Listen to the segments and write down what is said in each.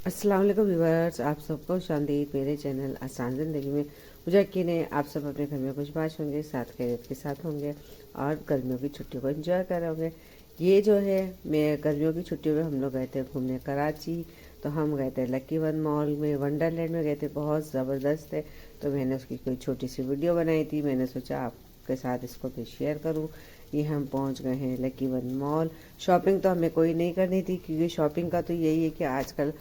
अस्सलाम वालेकुम व्यूअर्स, आप सबको शानदीद मेरे चैनल आसान ज़िंदगी में। मुझे यकीन है आप सब अपने घर में खुशबाश होंगे, साथ खैरियत के साथ होंगे और गर्मियों की छुट्टियों को एंजॉय कर रहे होंगे। ये जो है, मैं गर्मियों की छुट्टियों में हम लोग गए थे घूमने कराची। तो हम गए थे लकी वन मॉल में, वंडरलैंड में गए थे। बहुत ज़बरदस्त है। तो मैंने उसकी कोई छोटी सी वीडियो बनाई थी, मैंने सोचा आपके साथ इसको भी शेयर करूँ। ये हम पहुंच गए हैं लकी वन मॉल। शॉपिंग तो हमें कोई नहीं करनी थी, क्योंकि शॉपिंग का तो यही है कि आजकल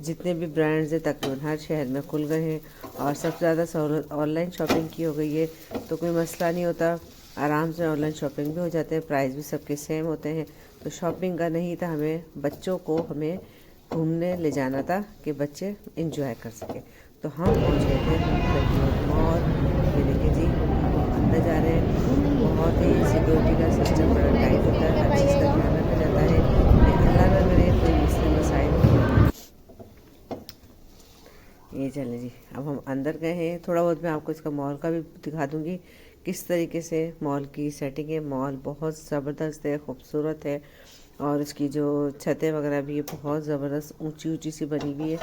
जितने भी ब्रांड्स हैं तकरीबन हर शहर में खुल गए हैं और सबसे ज़्यादा सहूलत ऑनलाइन शॉपिंग की हो गई है। तो कोई मसला नहीं होता, आराम से ऑनलाइन शॉपिंग भी हो जाते हैं, प्राइस भी सबके सेम होते हैं। तो शॉपिंग का नहीं था, हमें बच्चों को हमें घूमने ले जाना था कि बच्चे इंजॉय कर सकें। तो हम पहुंच गए थे लकी वन मॉल। ये देखिए जी, अब हम अंदर जा रहे हैं। बहुत ही सिक्योरिटी का सिस्टम बड़ा टाइट होता है, हर चीज़ का ध्यान रखा जाता है कि अल्लाह ना करे कोई मसले मसाइल हो। ये चले जी, अब हम अंदर गए हैं। थोड़ा बहुत मैं आपको इसका मॉल का भी दिखा दूंगी, किस तरीके से मॉल की सेटिंग है। मॉल बहुत ज़बरदस्त है, खूबसूरत है और इसकी जो छतें वगैरह भी है बहुत ज़बरदस्त ऊंची ऊंची सी बनी हुई है।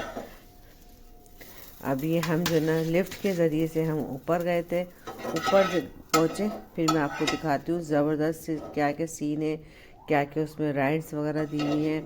अब ये हम जो ना लिफ्ट के ज़रिए से हम ऊपर गए थे, ऊपर जब पहुँचे फिर मैं आपको दिखाती हूँ ज़बरदस्त से क्या क्या सीन है, क्या क्या उसमें राइड्स वगैरह दी हुई हैं।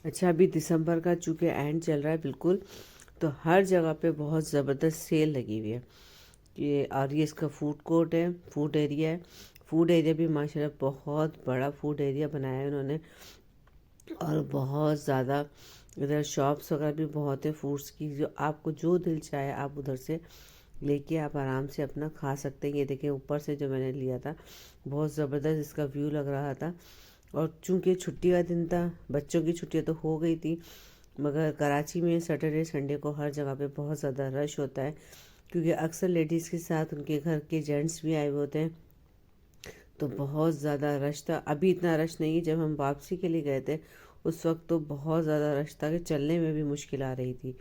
अच्छा, अभी दिसंबर का चूँकि एंड चल रहा है बिल्कुल, तो हर जगह पे बहुत ज़बरदस्त सेल लगी हुई है। ये इसका फूड कोर्ट है, फूड एरिया है। फूड एरिया भी माशाल्लाह बहुत बड़ा फूड एरिया बनाया है उन्होंने और बहुत ज़्यादा इधर शॉप्स वगैरह भी बहुत है फूड्स की। जो आपको जो दिल चाहे आप उधर से लेके आप आराम से अपना खा सकते हैं। ये देखिए ऊपर से जो मैंने लिया था, बहुत ज़बरदस्त इसका व्यू लग रहा था। और चूंकि छुट्टी का दिन था, बच्चों की छुट्टियां तो हो गई थी, मगर कराची में सैटरडे संडे को हर जगह पे बहुत ज़्यादा रश होता है, क्योंकि अक्सर लेडीज़ के साथ उनके घर के जेंट्स भी आए हुए होते हैं। तो बहुत ज़्यादा रश था। अभी इतना रश नहीं है, जब हम वापसी के लिए गए थे उस वक्त तो बहुत ज़्यादा रश था कि चलने में भी मुश्किल आ रही थी।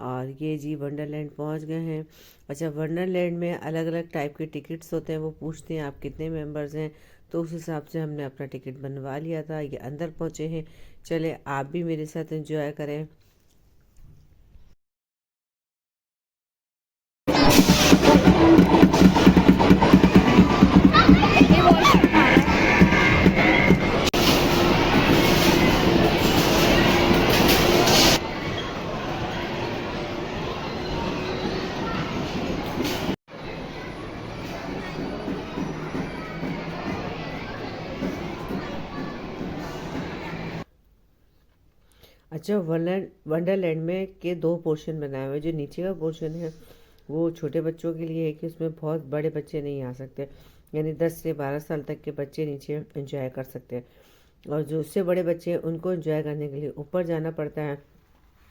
और ये जी वंडरलैंड पहुंच गए हैं। अच्छा, वंडरलैंड में अलग अलग टाइप के टिकट्स होते हैं, वो पूछते हैं आप कितने मेंबर्स हैं, तो उस हिसाब से हमने अपना टिकट बनवा लिया था। ये अंदर पहुंचे हैं, चले आप भी मेरे साथ एंजॉय करें। अच्छा, वंडरलैंड में के दो पोर्शन बनाए हुए हैं। जो नीचे का पोर्शन है वो छोटे बच्चों के लिए है कि उसमें बहुत बड़े बच्चे नहीं आ सकते, यानी 10 से 12 साल तक के बच्चे नीचे एंजॉय कर सकते हैं। और जो उससे बड़े बच्चे हैं उनको एंजॉय करने के लिए ऊपर जाना पड़ता है।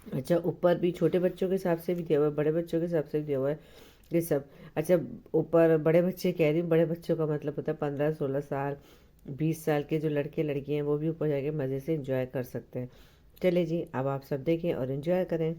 अच्छा, ऊपर भी छोटे बच्चों के हिसाब से भी दिया हुआ है, बड़े बच्चों के हिसाब से भी दिया हुआ है, ये सब। अच्छा, ऊपर बड़े बच्चे कह रही हूँ, बड़े बच्चों का मतलब होता है 15-16 साल, 20 साल के जो लड़के लड़कियाँ हैं वो भी ऊपर जाके मज़े से एंजॉय कर सकते हैं। चले जी, अब आप सब देखें और एंजॉय करें।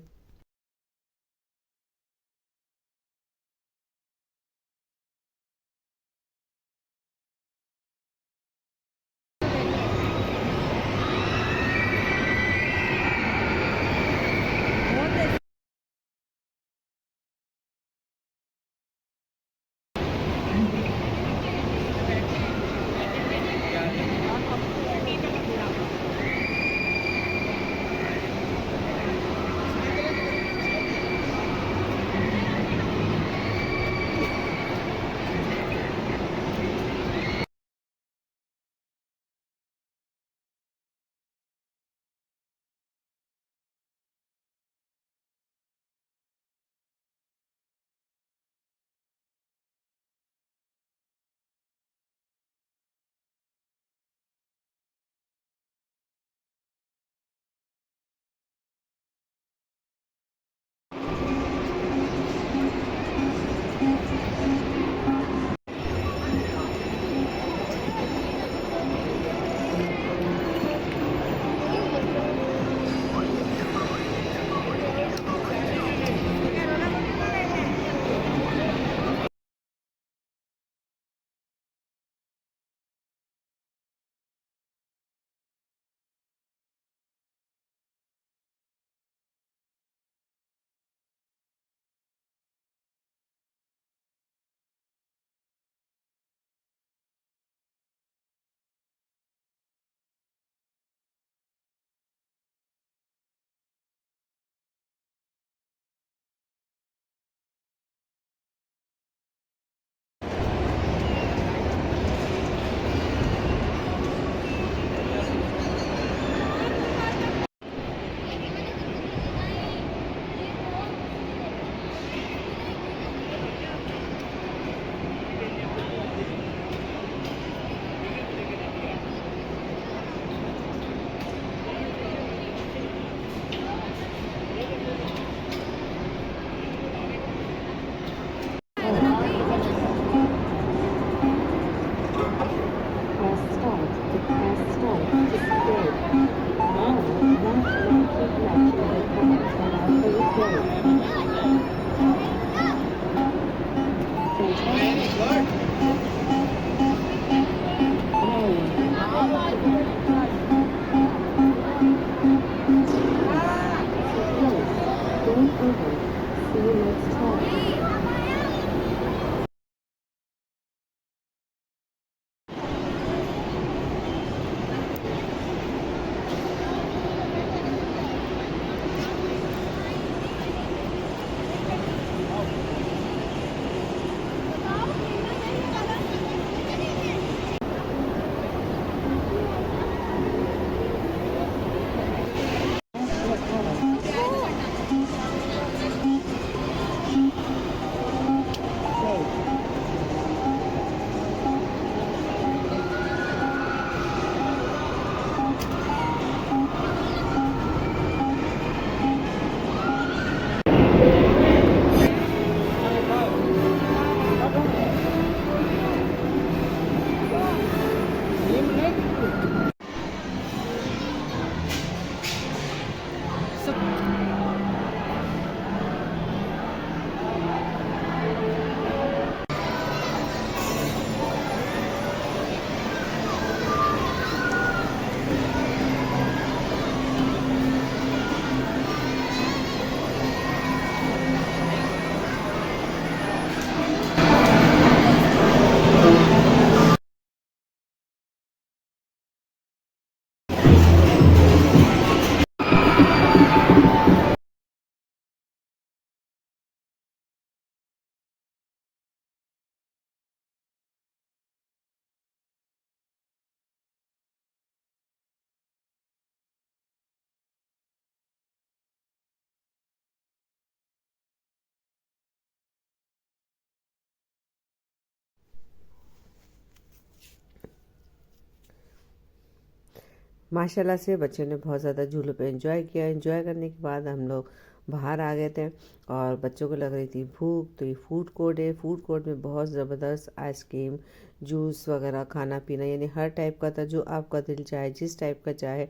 माशाल्लाह से बच्चों ने बहुत ज़्यादा झूलों पे एंजॉय किया। एंजॉय करने के बाद हम लोग बाहर आ गए थे और बच्चों को लग रही थी भूख, तो ये फूड कोर्ट है। फूड कोर्ट में बहुत ज़बरदस्त आइसक्रीम, जूस वगैरह खाना पीना यानी हर टाइप का था, जो आपका दिल चाहे, जिस टाइप का चाहे,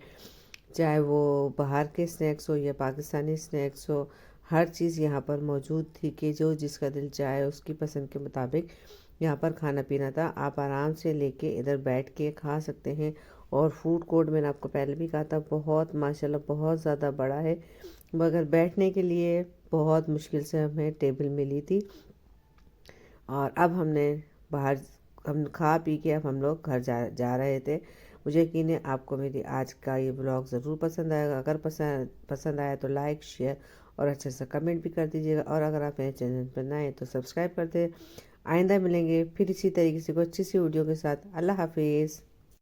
चाहे वो बाहर के स्नैक्स हो या पाकिस्तानी स्नैक्स हो, हर चीज़ यहाँ पर मौजूद थी कि जो जिसका दिल चाहे उसकी पसंद के मुताबिक यहाँ पर खाना पीना था। आप आराम से लेके इधर बैठ के खा सकते हैं। और फूड कोर्ट मैंने आपको पहले भी कहा था, बहुत माशाल्लाह बहुत ज़्यादा बड़ा है, मगर बैठने के लिए बहुत मुश्किल से हमें टेबल मिली थी। और अब हमने बाहर हम खा पी के अब हम लोग घर जा रहे थे। मुझे यकीन है आपको मेरी आज का ये ब्लॉग ज़रूर पसंद आएगा। अगर पसंद आया तो लाइक, शेयर और अच्छे से कमेंट भी कर दीजिएगा। और अगर आप मेरे चैनल पर नए हैं तो सब्सक्राइब कर दें। आइंदा मिलेंगे फिर इसी तरीके से कोई अच्छी सी वीडियो के साथ। अल्लाह हाफिज़।